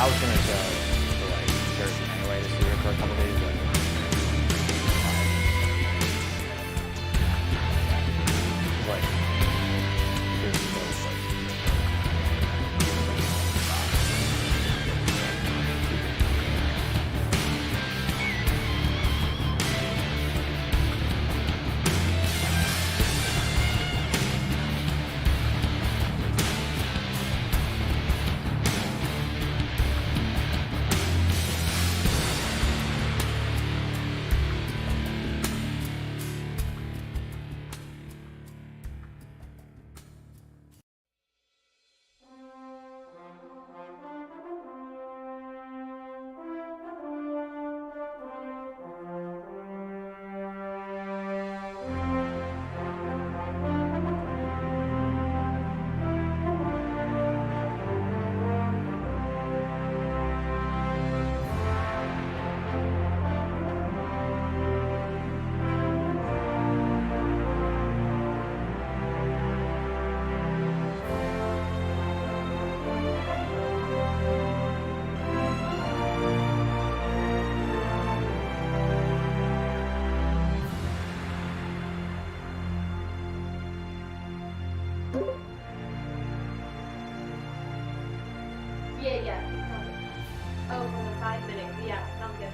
I was gonna go to like Jersey anyway this year for a couple days, but like there's no like Yeah. Oh, for the 5 minutes. Yeah, sounds good.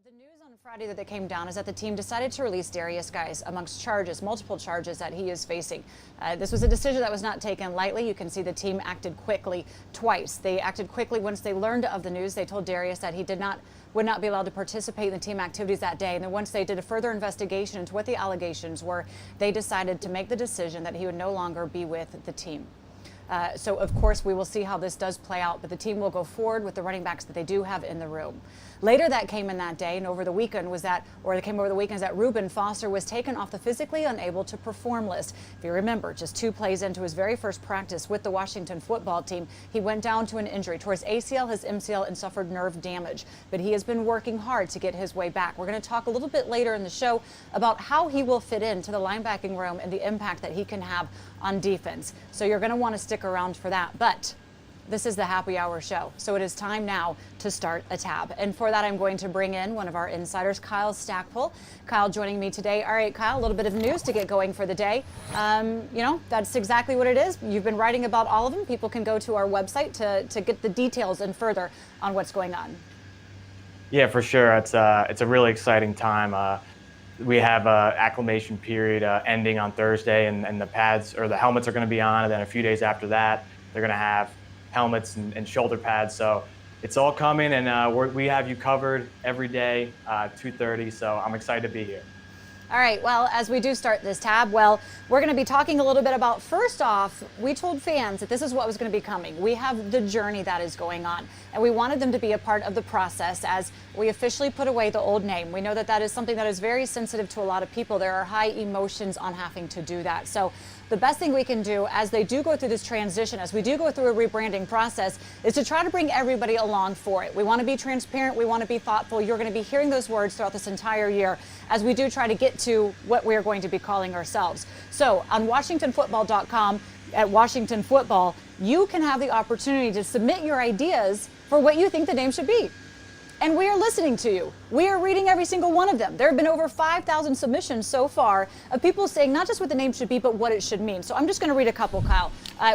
The news on Friday that came down is that the team decided to release Darius Guice amongst multiple charges that he is facing. This was a decision that was not taken lightly. You can see the team acted quickly twice. They acted quickly once they learned of the news. They told Darius that he would not be allowed to participate in the team activities that day. And then once they did a further investigation into what the allegations were, they decided to make the decision that he would no longer be with the team. So, of course, we will see how this does play out, but the team will go forward with the running backs that they do have in the room. Later that came in that day and over the weekend is that Reuben Foster was taken off the physically unable to perform list. If you remember, just 2 plays into his very first practice with the Washington football team, he went down to an injury, tore his ACL, his MCL, and suffered nerve damage. But he has been working hard to get his way back. We're going to talk a little bit later in the show about how he will fit into the linebacking room and the impact that he can have on defense. So you're going to want to stick around for that. But this is the Happy Hour show, so it is time now to start a tab. And for that, I'm going to bring in one of our insiders, Kyle Stackpole. Kyle joining me today. All right, Kyle, a little bit of news to get going for the day. That's exactly what it is. You've been writing about all of them. People can go to our website to get the details and further on what's going on. Yeah, for sure. It's a really exciting time. We have acclimation period ending on Thursday, and the pads or the helmets are going to be on, and then a few days after that, they're going to have helmets and shoulder pads. So it's all coming, and we have you covered every day, 2:30. So I'm excited to be here. All right, well, as we do start this tab, well, we're going to be talking a little bit about, first off, we told fans that this is what was going to be coming. We have the journey that is going on, and we wanted them to be a part of the process as we officially put away the old name. We know that that is something that is very sensitive to a lot of people. There are high emotions on having to do that. So the best thing we can do as they do go through this transition, as we do go through a rebranding process, is to try to bring everybody along for it. We want to be transparent. We want to be thoughtful. You're going to be hearing those words throughout this entire year as we do try to get to what we're going to be calling ourselves. So on WashingtonFootball.com, at Washington Football, you can have the opportunity to submit your ideas for what you think the name should be. And we are listening to you. We are reading every single one of them. There have been over 5,000 submissions so far of people saying not just what the name should be, but what it should mean. So I'm just going to read a couple, Kyle.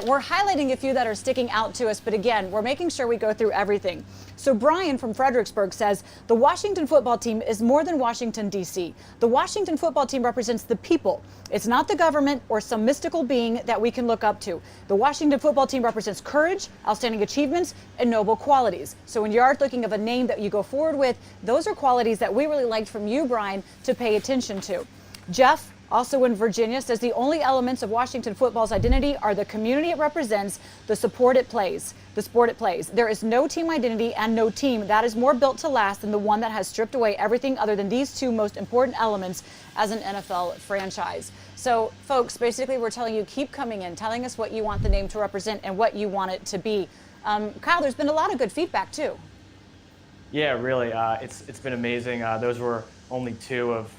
We're highlighting a few that are sticking out to us, but again, we're making sure we go through everything. So Brian from Fredericksburg says, the Washington football team is more than Washington, D.C. The Washington football team represents the people. It's not the government or some mystical being that we can look up to. The Washington football team represents courage, outstanding achievements, and noble qualities. So when you are thinking of a name that you go forward with, those are qualities that we really liked from you, Brian, to pay attention to. Jeff, also in Virginia, says the only elements of Washington football's identity are the community it represents, the support it plays, the sport it plays. There is no team identity and no team that is more built to last than the one that has stripped away everything other than these two most important elements as an NFL franchise. So, folks, basically we're telling you, keep coming in, telling us what you want the name to represent and what you want it to be. Kyle, there's been a lot of good feedback, too. Yeah, really. It's been amazing. Those were only two of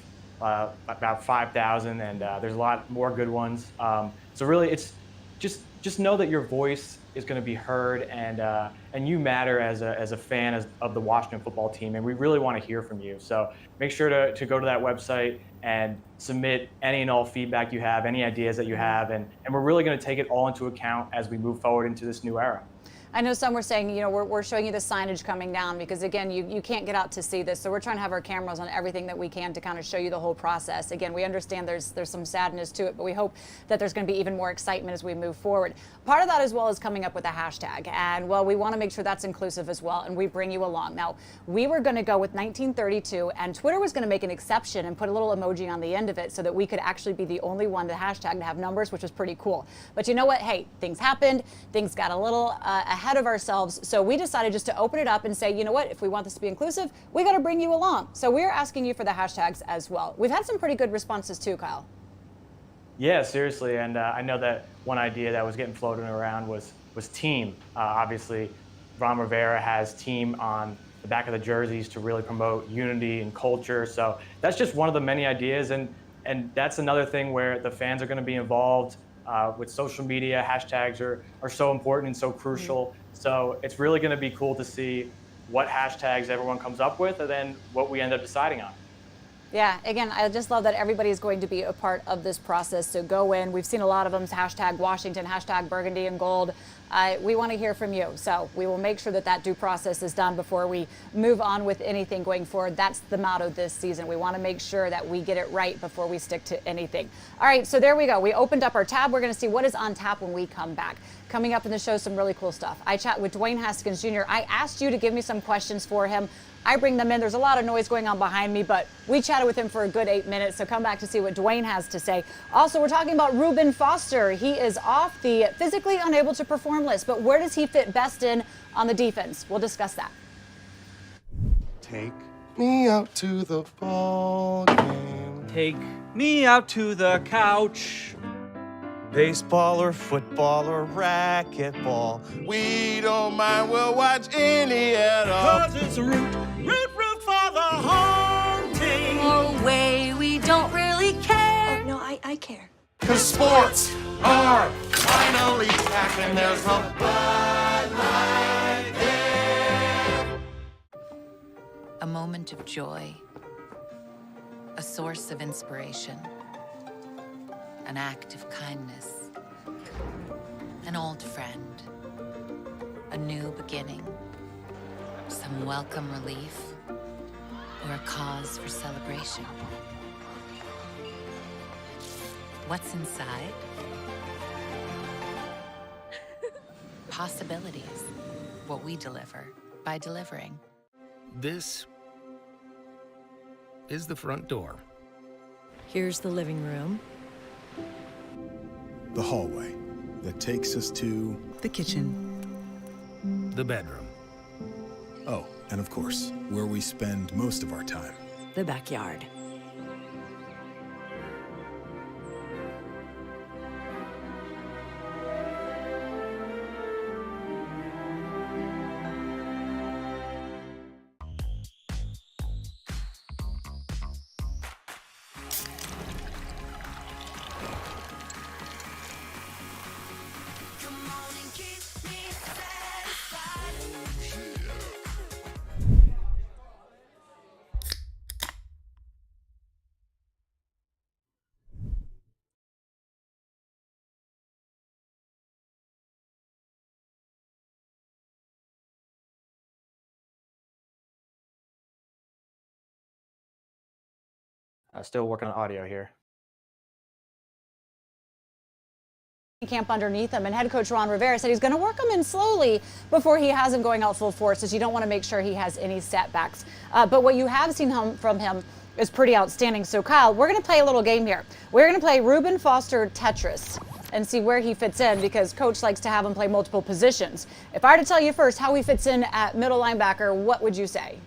about 5,000, and there's a lot more good ones. So really, it's just know that your voice is going to be heard, and you matter as a fan of the Washington football team, and we really want to hear from you. So make sure to go to that website and submit any and all feedback you have, any ideas that you have, and we're really going to take it all into account as we move forward into this new era. I know some were saying, you know, we're showing you the signage coming down because, again, you can't get out to see this. So we're trying to have our cameras on everything that we can to kind of show you the whole process. Again, we understand there's some sadness to it, but we hope that there's going to be even more excitement as we move forward. Part of that as well is coming up with a hashtag. And, well, we want to make sure that's inclusive as well, and we bring you along. Now, we were going to go with 1932, and Twitter was going to make an exception and put a little emoji on the end of it so that we could actually be the only one, the hashtag, to have numbers, which was pretty cool. But you know what? Hey, things happened. Things got a little ahead of ourselves. So we decided just to open it up and say, you know what, if we want this to be inclusive, we got to bring you along. So we're asking you for the hashtags as well. We've had some pretty good responses too, Kyle. Yeah, seriously. And I know that one idea that was getting floated around was team. Obviously, Ron Rivera has team on the back of the jerseys to really promote unity and culture. So that's just one of the many ideas. And that's another thing where the fans are going to be involved with social media. Hashtags are so important and so crucial. So it's really going to be cool to see what hashtags everyone comes up with and then what we end up deciding on. Yeah, again, I just love that everybody is going to be a part of this process. So go in. We've seen a lot of them, hashtag Washington, hashtag Burgundy and Gold. We want to hear from you. So we will make sure that due process is done before we move on with anything going forward. That's the motto this season. We want to make sure that we get it right before we stick to anything. All right, so there we go. We opened up our tab. We're going to see what is on tap when we come back. Coming up in the show, some really cool stuff. I chat with Dwayne Haskins Jr. I asked you to give me some questions for him. I bring them in. There's a lot of noise going on behind me, but we chatted with him for a good 8 minutes, so come back to see what Dwayne has to say. Also, we're talking about Reuben Foster. He is off the physically unable to perform list, but where does he fit best in on the defense? We'll discuss that. Take me out to the ball game. Take me out to the couch. Baseball or football or racquetball. We don't mind, we'll watch any at all. 'Cause it's root for the home team. Oh, way, we don't really care. Oh, no, I care. 'Cause sports are finally back and there's a Bud Light there. A moment of joy, a source of inspiration, an act of kindness, an old friend, a new beginning, some welcome relief, or a cause for celebration. What's inside? Possibilities. What we deliver by delivering. This is the front door. Here's the living room. The hallway that takes us to The kitchen. The bedroom. oh, and of course, where we spend most of our time. The backyard. Still working on audio here. Camp underneath him, and head coach Ron Rivera said he's going to work him in slowly before he has him going out full force, as you don't want to make sure he has any setbacks. But what you have seen from him is pretty outstanding. So Kyle, we're going to play a little game here. We're going to play Reuben Foster Tetris and see where he fits in, because coach likes to have him play multiple positions. If I were to tell you first how he fits in at middle linebacker, what would you say?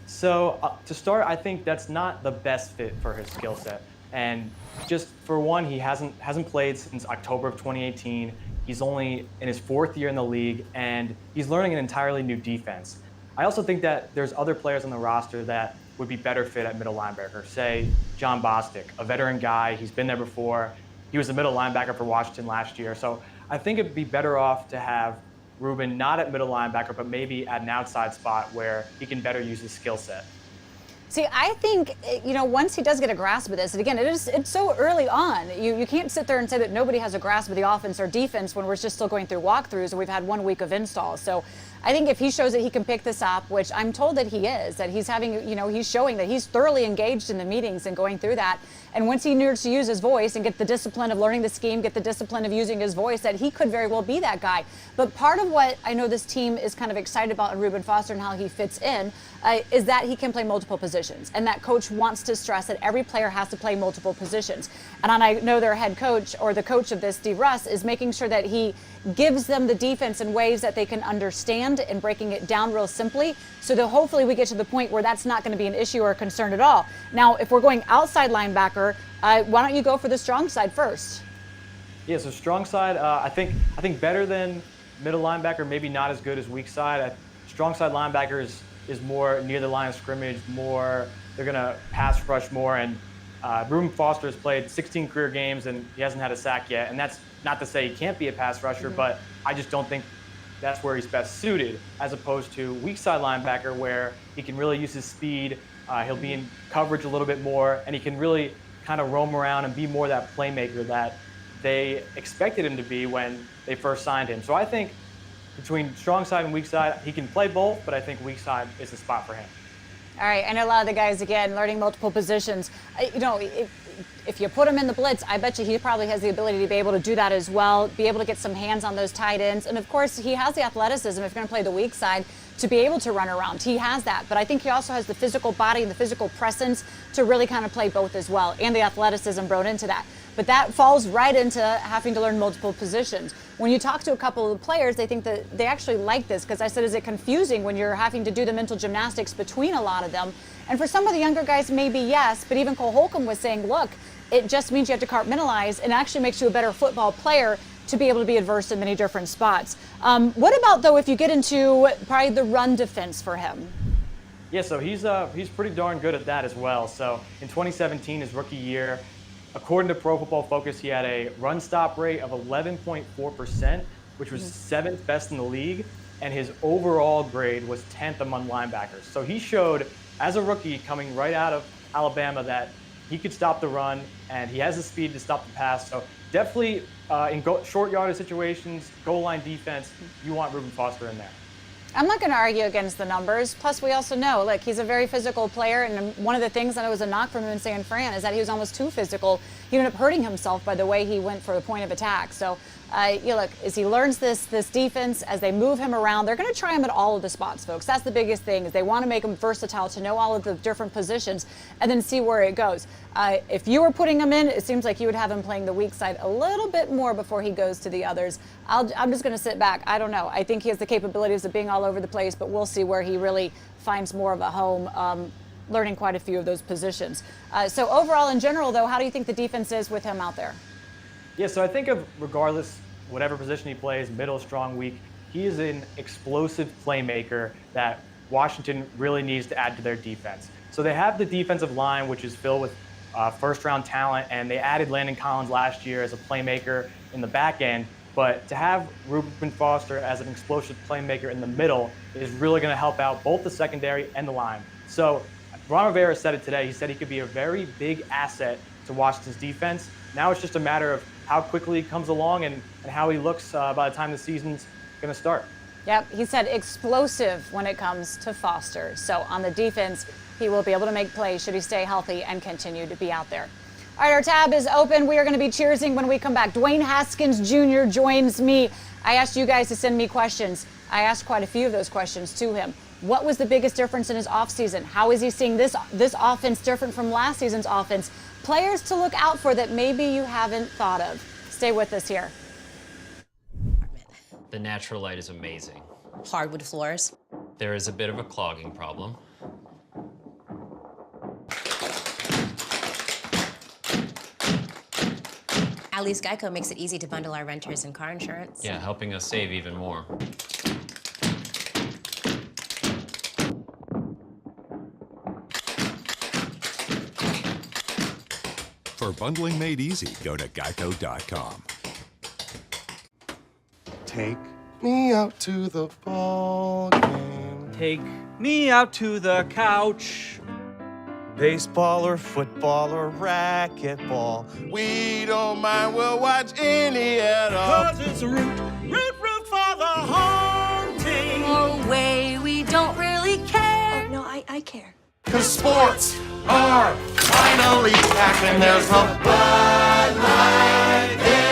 So to start, I think that's not the best fit for his skill set. And just for one, he hasn't played since October of 2018. He's only in his 4th year in the league, and he's learning an entirely new defense. I also think that there's other players on the roster that would be better fit at middle linebacker. Say John Bostic, a veteran guy. He's been there before. He was a middle linebacker for Washington last year. So I think it'd be better off to have Reuben not at middle linebacker, but maybe at an outside spot where he can better use his skill set. See, I think, once he does get a grasp of this, and again, it's so early on. You can't sit there and say that nobody has a grasp of the offense or defense when we're just still going through walkthroughs and we've had 1 week of installs. So I think if he shows that he can pick this up, which I'm told that he is, that he's having, he's showing that he's thoroughly engaged in the meetings and going through that. And once he learns to use his voice and get the discipline of learning the scheme, get the discipline of using his voice, that he could very well be that guy. But part of what I know this team is kind of excited about in Reuben Foster and how he fits in is that he can play multiple positions. And that coach wants to stress that every player has to play multiple positions. And I know their head coach, or the coach of this, Steve Russ, is making sure that he gives them the defense in ways that they can understand and breaking it down real simply, so that hopefully we get to the point where that's not going to be an issue or a concern at all. Now, if we're going outside linebacker, why don't you go for the strong side first? Yeah, so strong side, I think better than middle linebacker, maybe not as good as weak side. Strong side linebacker is more near the line of scrimmage, more, they're going to pass rush more, and Reuben Foster has played 16 career games and he hasn't had a sack yet, and that's not to say he can't be a pass rusher, but I just don't think that's where he's best suited, as opposed to weak side linebacker where he can really use his speed, he'll be in coverage a little bit more, and he can really kind of roam around and be more that playmaker that they expected him to be when they first signed him. So I think between strong side and weak side, he can play both, but I think weak side is the spot for him. All right, I know a lot of the guys, again, learning multiple positions. If you put him in the blitz, I bet you he probably has the ability to be able to do that as well, be able to get some hands on those tight ends. And of course, he has the athleticism, if you're going to play the weak side, to be able to run around. He has that. But I think he also has the physical body and the physical presence to really kind of play both as well, and the athleticism brought into that. But that falls right into having to learn multiple positions. When you talk to a couple of the players, they think that they actually like this, because I said, is it confusing when you're having to do the mental gymnastics between a lot of them? And for some of the younger guys, maybe yes, but even Cole Holcomb was saying, look, it just means you have to compartmentalize, and actually makes you a better football player to be able to be adverse in many different spots. What about, though, if you get into probably the run defense for him? Yeah, so he's pretty darn good at that as well. So in 2017, his rookie year, according to Pro Football Focus, he had a run stop rate of 11.4%, which was 7th best in the league, and his overall grade was 10th among linebackers. So he showed, as a rookie coming right out of Alabama, that he could stop the run, and he has the speed to stop the pass. So definitely in short yardage situations, goal line defense, you want Reuben Foster in there. I'm not going to argue against the numbers. Plus, we also know, look, he's a very physical player, and one of the things that was a knock from him in San Fran is that he was almost too physical. He ended up hurting himself by the way he went for the point of attack. So Look, as he learns this defense, as they move him around, they're going to try him at all of the spots, folks. That's the biggest thing, is they want to make him versatile, to know all of the different positions and then see where it goes. If you were putting him in, it seems like you would have him playing the weak side a little bit more before he goes to the others. I'm just going to sit back. I don't know. I think he has the capabilities of being all over the place, but we'll see where he really finds more of a home, learning quite a few of those positions. So overall, in general, though, how do you think the defense is with him out there? Yeah, so I think of, regardless, whatever position he plays, middle, strong, weak, he is an explosive playmaker that Washington really needs to add to their defense. So they have the defensive line, which is filled with first-round talent, and they added Landon Collins last year as a playmaker in the back end. But to have Reuben Foster as an explosive playmaker in the middle is really going to help out both the secondary and the line. So Ron Rivera said it today. He said he could be a very big asset to Washington's defense. Now it's just a matter of how quickly he comes along and how he looks by the time the season's going to start. Yep, he said explosive when it comes to Foster. So on the defense, he will be able to make plays should he stay healthy and continue to be out there. All right, our tab is open. We are going to be cheersing when we come back. Dwayne Haskins Jr. joins me. I asked you guys to send me questions. I asked quite a few of those questions to him. What was the biggest difference in his offseason? How is he seeing this offense different from last season's offense? Players to look out for that maybe you haven't thought of. Stay with us here. The natural light is amazing. Hardwood floors. There is a bit of a clogging problem. At least Geico makes it easy to bundle our renters and car insurance. Yeah, helping us save even more. For bundling made easy, go to geico.com. Take me out to the ball game. Take me out to the couch. Baseball or football or racquetball, we don't mind, we'll watch any at all. 'Cause it's root for the home team. No way, we don't really care. Oh, no, I care. 'Cause sports are finally back and there's a Bud Light there.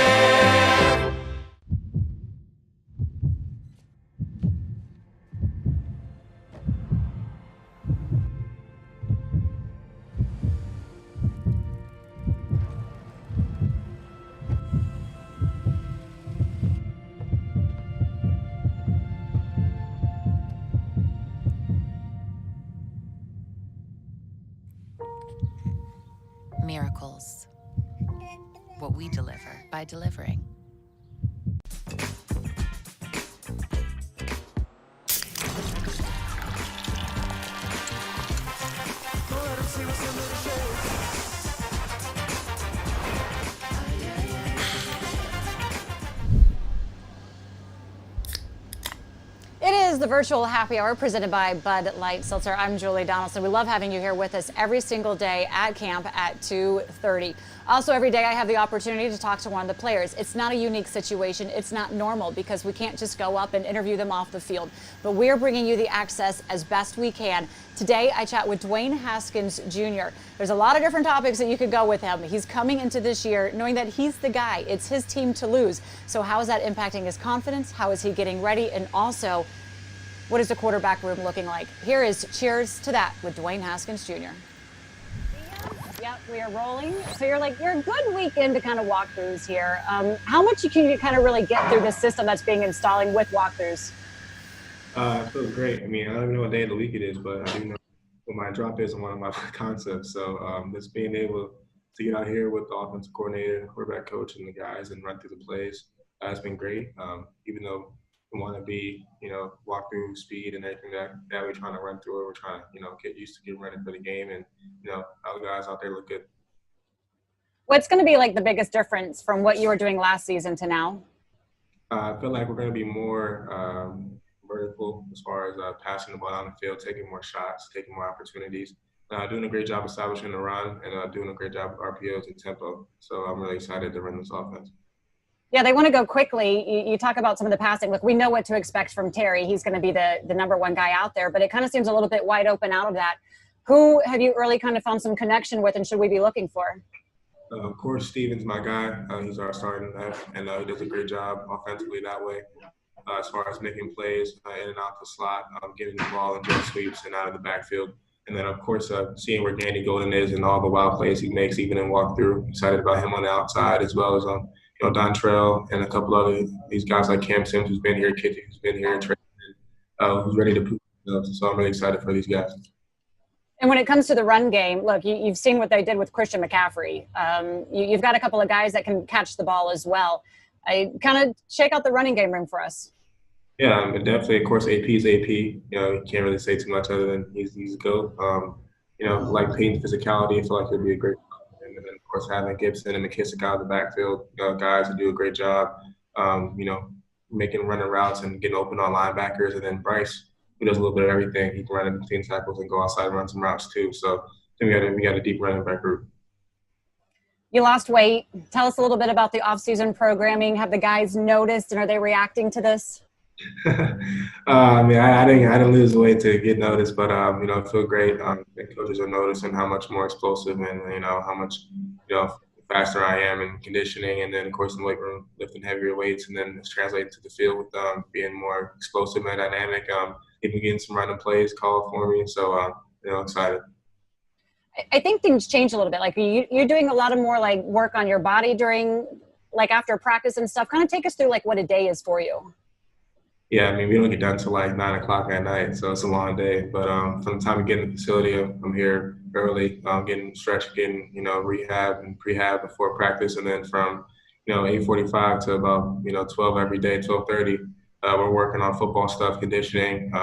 Miracles. What we deliver by delivering. It is the virtual happy hour presented by Bud Light Seltzer. I'm Julie Donaldson. We love having you here with us every single day at camp at 2:30. Also, every day I have the opportunity to talk to one of the players. It's not a unique situation. It's not normal because we can't just go up and interview them off the field. But we're bringing you the access as best we can. Today, I chat with Dwayne Haskins Jr. There's a lot of different topics that you could go with him. He's coming into this year knowing that he's the guy. It's his team to lose. So how is that impacting his confidence? How is he getting ready? And also, what is the quarterback room looking like? Here is Cheers to That with Dwayne Haskins Jr. Yep, we are rolling. So you're a good weekend to kind of walkthroughs here. How much can you kind of really get through the system that's being installing with walkthroughs? It feels great. I mean, I don't even know what day of the week it is, but I do know what my drop is on one of my concepts. So just being able to get out here with the offensive coordinator, quarterback coach, and the guys and run through the plays has been great. Even though we want to be, walk through speed and everything that we're trying to run through it. We're trying to, get used to getting ready for the game, and all the guys out there look good. What's going to be like the biggest difference from what you were doing last season to now? I feel like we're going to be more vertical as far as passing the ball down the field, taking more shots, taking more opportunities. Doing a great job establishing the run and doing a great job with RPOs and tempo. So I'm really excited to run this offense. Yeah, they want to go quickly. You talk about some of the passing. Look, we know what to expect from Terry. He's going to be the number one guy out there, but it kind of seems a little bit wide open out of that. Who have you early kind of found some connection with, and should we be looking for? Of course, Steven's my guy. He's our starting left, and he does a great job offensively that way. As far as making plays in and out the slot, getting the ball in jet sweeps and out of the backfield. And then, of course, seeing where Danny Golden is and all the wild plays he makes, even in walkthrough. Excited about him on the outside, as well as Dontrell and a couple other these guys like Cam Sims, who's been here, Kitty, who's been here, who's ready to prove himself. So I'm really excited for these guys. And when it comes to the run game, look, you've seen what they did with Christian McCaffrey. You've got a couple of guys that can catch the ball as well. Kind of shake out the running game room for us. Yeah, definitely. Of course, AP is AP. You can't really say too much other than he's a GOAT. Like Peyton's physicality, I feel like he'll be a great. And then, of course, having Gibson and McKissick out of the backfield, guys who do a great job, making running routes and getting open on linebackers. And then Bryce, who does a little bit of everything. He can run in between tackles and go outside and run some routes too. So I think we got a deep running back group. You lost weight. Tell us a little bit about the off-season programming. Have the guys noticed, and are they reacting to this? I didn't lose weight to get noticed, but I feel great. The coaches are noticing how much more explosive and how much faster I am in conditioning, and then of course in the weight room lifting heavier weights, and then it's translating to the field with being more explosive and dynamic. Even getting some random plays called for me, so excited. I think things change a little bit. Like you're doing a lot of more like work on your body during after practice and stuff. Kind of take us through what a day is for you. Yeah, we don't get done till 9 o'clock at night, so it's a long day. But from the time we get in the facility, I'm here early, getting stretched, getting rehab and prehab before practice, and then from 8:45 to about 12 every day, 12:30. We're working on football stuff, conditioning,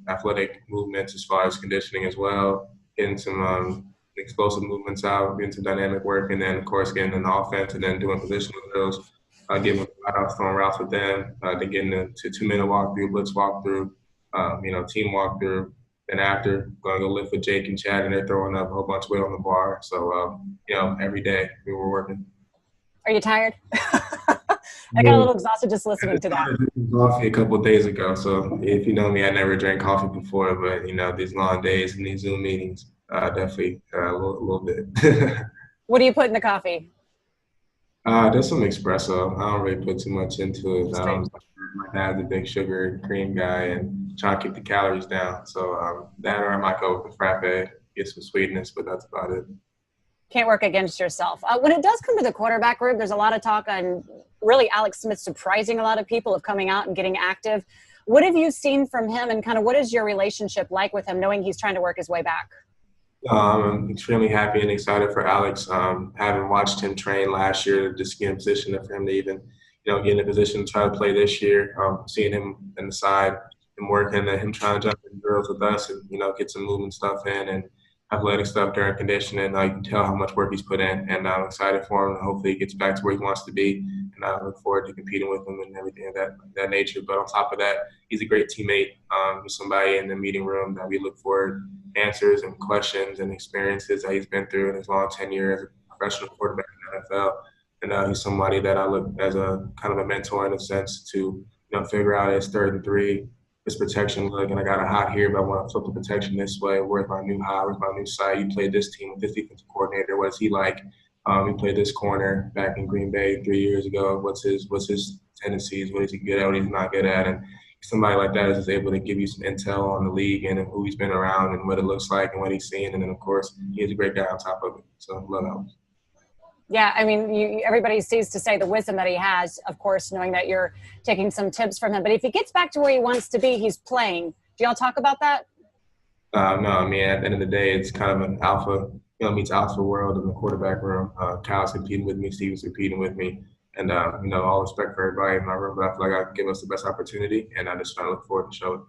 athletic movements as far as conditioning as well, getting some explosive movements out, getting some dynamic work, and then of course getting in the offense and then doing positional drills. Getting routes, throwing routes with them, then getting to 2-minute walkthrough, blitz walkthrough, team walkthrough. Then after, going to go lift with Jake and Chad, and they're throwing up a whole bunch of weight on the bar. So, every day we were working. Are you tired? I got a little exhausted just listening to that. I drank coffee a couple of days ago. So if you know me, I never drank coffee before, but, these long days and these Zoom meetings, definitely a little bit. What do you put in the coffee? There's some espresso. I don't really put too much into it. My dad's a big sugar and cream guy and trying to keep the calories down. So that, or I might go with the frappe, get some sweetness, but that's about it. Can't work against yourself. When it does come to the quarterback group, there's a lot of talk on really Alex Smith surprising a lot of people of coming out and getting active. What have you seen from him, and kind of what is your relationship like with him, knowing he's trying to work his way back? I'm extremely happy and excited for Alex. Having watched him train last year, just get in position for him to even, get in a position to try to play this year. Seeing him on the side and working, and him trying to jump in drills with us and, get some movement stuff in and athletic stuff during conditioning. You can tell how much work he's put in, and I'm excited for him. Hopefully he gets back to where he wants to be, and I look forward to competing with him and everything of that nature. But on top of that, he's a great teammate. He's somebody in the meeting room that we look forward answers and questions and experiences that he's been through in his long tenure as a professional quarterback in the NFL. And he's somebody that I look as a kind of a mentor in a sense to, figure out his 3rd and 3, his protection look. And I got a hot here, but I want to flip the protection this way. Where's my new high? Where's my new side? You played this team with this defensive coordinator. What's he like? He played this corner back in Green Bay 3 years ago. What's his tendencies? What is he good at? What he's not good at? And somebody like that is able to give you some intel on the league and who he's been around and what it looks like and what he's seen. And then, of course, he's a great guy on top of it. So I love that. Yeah, everybody sees to say the wisdom that he has, of course, knowing that you're taking some tips from him. But if he gets back to where he wants to be, he's playing. Do y'all talk about that? No, at the end of the day, it's kind of an alpha, meets alpha world in the quarterback room. Kyle's competing with me, Steve's competing with me. And, all respect for everybody in my room, but I feel like I can give us the best opportunity, and I just try to look forward to show it.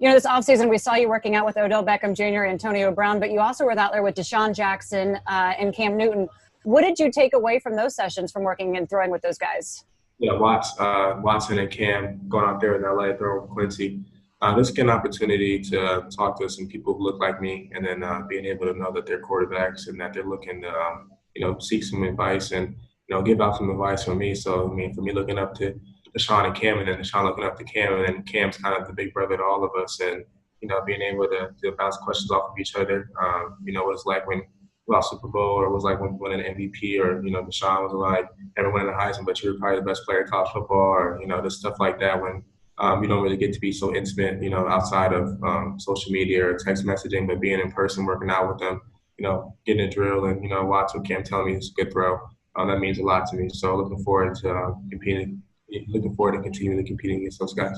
This offseason, we saw you working out with Odell Beckham Jr., Antonio Brown, but you also were out there with Deshaun Jackson and Cam Newton. What did you take away from those sessions from working and throwing with those guys? Yeah, Watson and Cam going out there in LA, throwing with Quincy. This is an opportunity to talk to some people who look like me, and then being able to know that they're quarterbacks and that they're looking to, seek some advice and, give out some advice from me. So, for me looking up to Deshaun and Cam, and then Deshaun looking up to Cam, and then Cam's kind of the big brother to all of us, and, being able to bounce questions off of each other, what it's like when lost Super Bowl or was like winning an MVP, or, Deshaun was like never winning the Heisman, but you were probably the best player in college football, or, just stuff like that when you don't really get to be so intimate, outside of social media or text messaging, but being in person, working out with them, getting a drill and, watching Cam telling me it's a good throw. That means a lot to me. So looking forward to continuing to competing against those guys.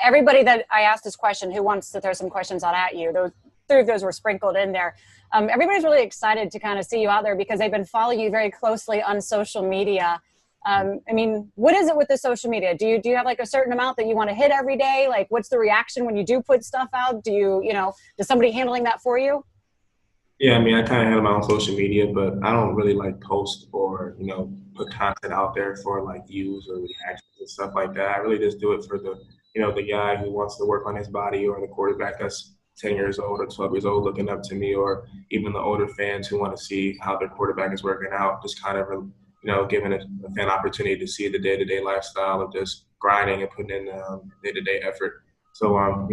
Everybody that I asked this question, who wants to throw some questions out at you, those 3 of those were sprinkled in there. Everybody's really excited to kind of see you out there because they've been following you very closely on social media. What is it with the social media? Do you have like a certain amount that you want to hit every day? Like, what's the reaction when you do put stuff out? Is somebody handling that for you? Yeah, I kind of handle my own social media, but I don't really like post or, put content out there for like views or reactions and stuff like that. I really just do it for the guy who wants to work on his body, or the quarterback that's 10 years old or 12 years old looking up to me, or even the older fans who want to see how their quarterback is working out, just kind of, giving a fan opportunity to see the day-to-day lifestyle of just grinding and putting in day-to-day effort. So,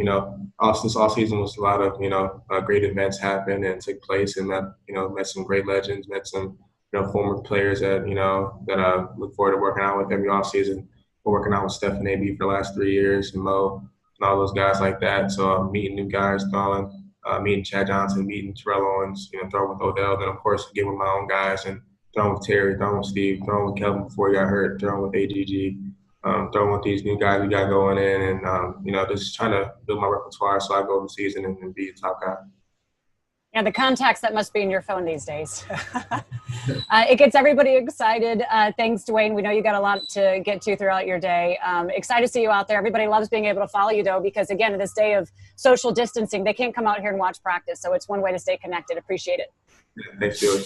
this all season was a lot of, great events happened and took place, and met some great legends, met some, former players that, that I look forward to working out with every offseason. We're working out with Steph and AB for the last 3 years, and Mo, and all those guys like that. So I'm meeting new guys, meeting Chad Johnson, meeting Terrell Owens, throwing with Odell, then of course getting with my own guys and throwing with Terry, throwing with Steve, throwing with Kelvin before he got hurt, throwing with AGG. Throwing with these new guys we got going in, and just trying to build my repertoire so I go over the season and be a top guy. Yeah, the contacts that must be in your phone these days. It gets everybody excited. Thanks, Dwayne. We know you got a lot to get to throughout your day. Excited to see you out there. Everybody loves being able to follow you, though, because, again, in this day of social distancing, they can't come out here and watch practice. So it's one way to stay connected. Appreciate it. Yeah, thanks, Julie.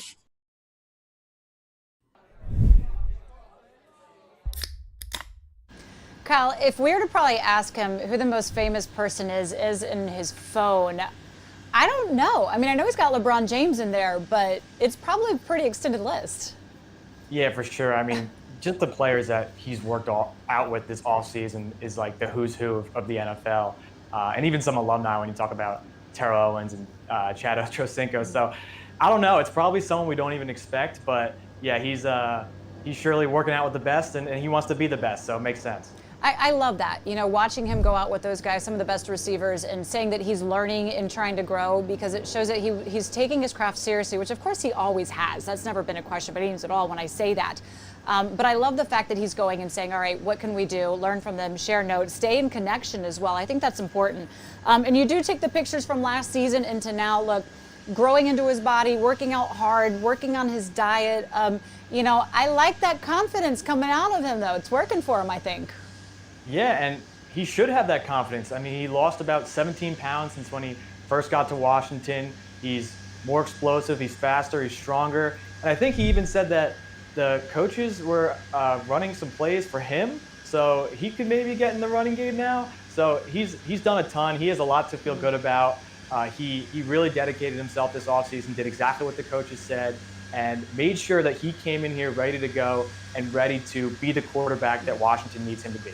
Kyle, if we were to probably ask him who the most famous person is in his phone, I don't know. I know he's got LeBron James in there, but it's probably a pretty extended list. Yeah, for sure. Just the players that he's worked out with this offseason is like the who's who of the NFL. And even some alumni when you talk about Terrell Owens and Chad Ochocinco. So I don't know. It's probably someone we don't even expect. But, yeah, he's surely working out with the best, and he wants to be the best. So it makes sense. I love that, watching him go out with those guys, some of the best receivers, and saying that he's learning and trying to grow, because it shows that he's taking his craft seriously, which of course he always has. That's never been a question, but he means at all when I say that. But I love the fact that he's going and saying, all right, what can we do? Learn from them, share notes, stay in connection as well. I think that's important. And you do take the pictures from last season into now, look, growing into his body, working out hard, working on his diet. I like that confidence coming out of him, though. It's working for him, I think. Yeah, and he should have that confidence. He lost about 17 pounds since when he first got to Washington. He's more explosive, he's faster, he's stronger. And I think he even said that the coaches were running some plays for him, so he could maybe get in the running game now. So he's done a ton. He has a lot to feel good about. He really dedicated himself this offseason, did exactly what the coaches said, and made sure that he came in here ready to go and ready to be the quarterback that Washington needs him to be.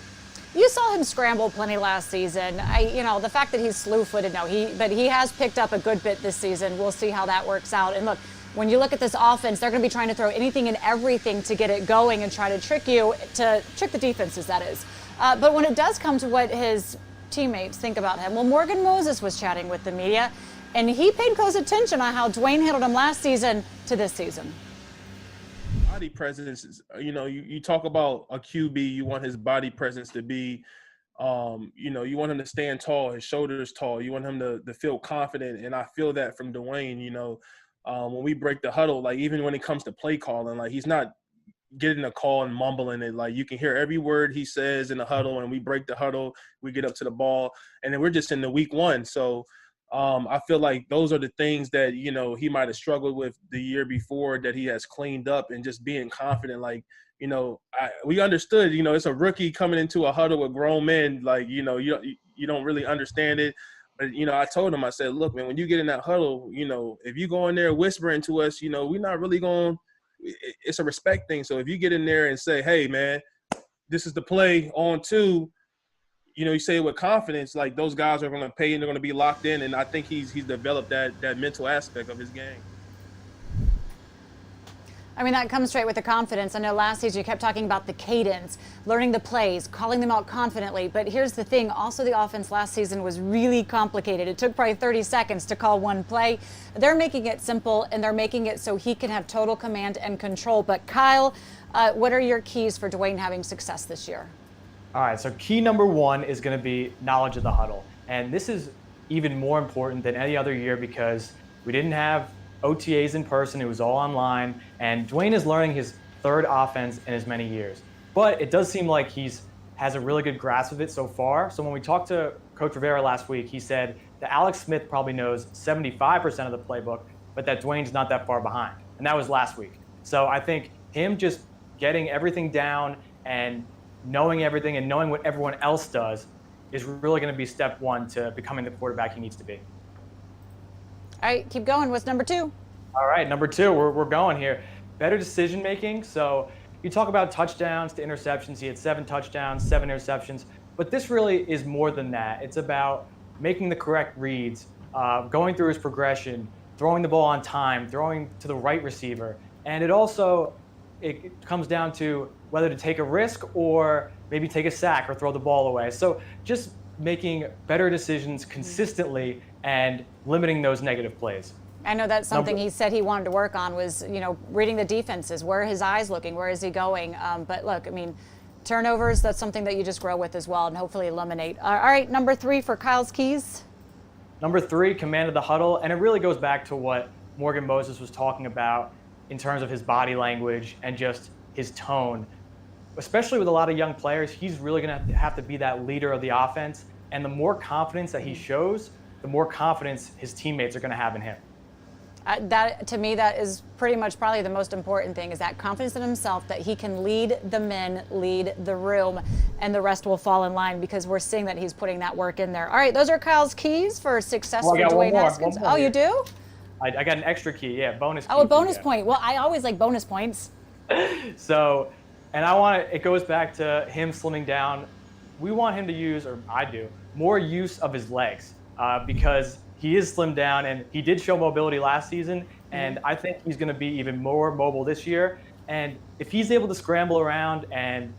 You saw him scramble plenty last season. The fact that he's slew-footed, but he has picked up a good bit this season. We'll see how that works out. And look, when you look at this offense, they're going to be trying to throw anything and everything to get it going and try to trick the defenses, that is. But when it does come to what his teammates think about him, well, Morgan Moses was chatting with the media, and he paid close attention on how Dwayne handled him last season to this season. Body presence is, you talk about a QB, you want his body presence to be, you want him to stand tall, his shoulders tall, you want him to feel confident. And I feel that from Dwayne, when we break the huddle, like even when it comes to play calling, like he's not getting a call and mumbling it. Like you can hear every word he says in the huddle, and we break the huddle, we get up to the ball, and then we're just in the week one. So I feel like those are the things that, he might have struggled with the year before that he has cleaned up, and just being confident. Like, we understood, it's a rookie coming into a huddle with grown men. Like, you don't really understand it. But, I told him, I said, look, man, when you get in that huddle, if you go in there whispering to us, we're not really going – it's a respect thing. So if you get in there and say, hey, man, this is the play on two, you say it with confidence, like those guys are going to pay and they're going to be locked in. And I think he's developed that mental aspect of his game. I mean, that comes straight with the confidence. I know last season you kept talking about the cadence, learning the plays, calling them out confidently. But here's the thing. Also, the offense last season was really complicated. It took probably 30 seconds to call one play. They're making it simple, and they're making it so he can have total command and control. But Kyle, what are your keys for Dwayne having success this year? All right, so key number one is going to be knowledge of the huddle. And this is even more important than any other year because we didn't have OTAs in person. It was all online. And Dwayne is learning his third offense in as many years. But it does seem like has a really good grasp of it so far. So when we talked to Coach Rivera last week, he said that Alex Smith probably knows 75% of the playbook, but that Dwayne's not that far behind. And that was last week. So I think him just getting everything down and knowing everything and knowing what everyone else does is really going to be step one to becoming the quarterback he needs to be. All right, keep going. What's number two? All right, number two, we're going here. Better decision making. So you talk about touchdowns to interceptions. He had 7 touchdowns, 7 interceptions. But this really is more than that. It's about making the correct reads, going through his progression, throwing the ball on time, throwing to the right receiver. And it comes down to whether to take a risk or maybe take a sack or throw the ball away. So just making better decisions consistently and limiting those negative plays. I know that's something he said he wanted to work on was, reading the defenses. Where are his eyes looking? Where is he going? But look, I mean, turnovers, that's something that you just grow with as well and hopefully eliminate. All right, number 3 for Kyle's keys. Number 3, command of the huddle. And it really goes back to what Morgan Moses was talking about in terms of his body language and just his tone. Especially with a lot of young players, he's really going to have to be that leader of the offense. And the more confidence that he shows, the more confidence his teammates are going to have in him. That, to me, that is pretty much probably the most important thing, is that confidence in himself that he can lead the men, lead the room, and the rest will fall in line because we're seeing that he's putting that work in there. All right, those are Kyle's keys for success for Dwayne Haskins. Oh, you do? I got an extra key, yeah, bonus key. Oh, a bonus point. Well, I always like bonus points. So, and it goes back to him slimming down. We want him to use, or I do, more use of his legs because he is slimmed down and he did show mobility last season. And I think he's going to be even more mobile this year. And if he's able to scramble around and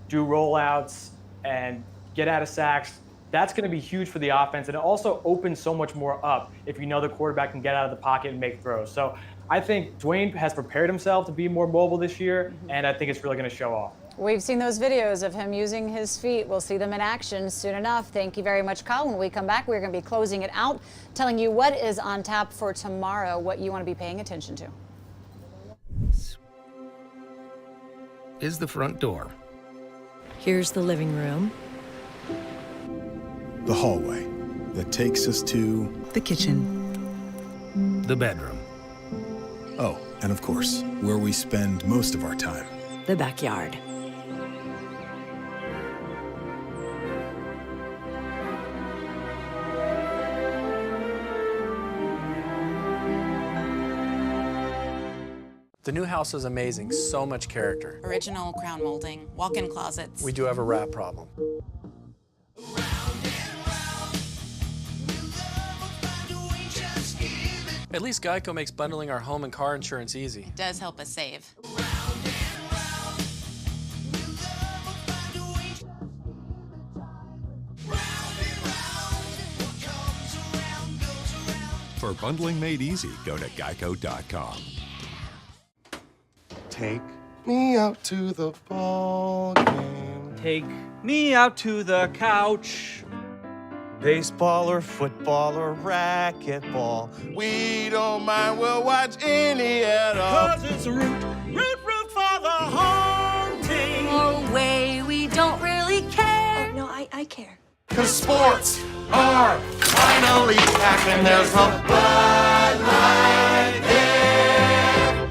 do rollouts and get out of sacks, that's going to be huge for the offense. And it also opens so much more up if you know the quarterback can get out of the pocket and make throws. So I think Dwayne has prepared himself to be more mobile this year, and I think it's really going to show off. We've seen those videos of him using his feet. We'll see them in action soon enough. Thank you very much, Kyle. When we come back, we're going to be closing it out, telling you what is on tap for tomorrow, what you want to be paying attention to. Is the front door. Here's the living room. The hallway that takes us to the kitchen. The bedroom. Oh, and of course, where we spend most of our time. The backyard. The new house is amazing, so much character. Original crown molding, walk-in closets. We do have a rat problem. At least Geico makes bundling our home and car insurance easy. Does help us save. For bundling made easy, go to geico.com. Take me out to the ball game. Take me out to the couch. Baseball or football or racquetball, we don't mind, we'll watch any at all. 'Cause it's root for the home team. Oh, way, we don't really care. Oh, no, I care. 'Cause sports are finally back and there's a Bud Light there.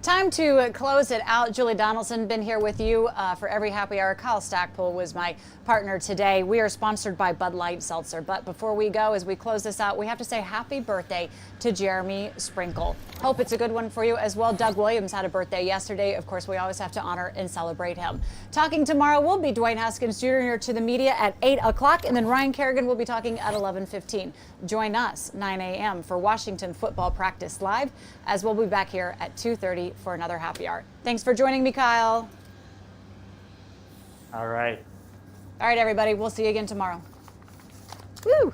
Time time to close it out. Julie Donaldson, been here with you for every happy hour. Kyle Stackpole was my partner today. We are sponsored by Bud Light Seltzer. But before we go, as we close this out, we have to say happy birthday to Jeremy Sprinkle. Hope it's a good one for you as well. Doug Williams had a birthday yesterday. Of course, we always have to honor and celebrate him. Talking tomorrow will be Dwayne Haskins Jr. to the media at 8 o'clock, and then Ryan Kerrigan will be talking at 11:15. Join us 9 a.m. for Washington football practice live, as we'll be back here at 2:30 for another happy hour. Thanks for joining me, Kyle. All right. All right, everybody. We'll see you again tomorrow. Woo!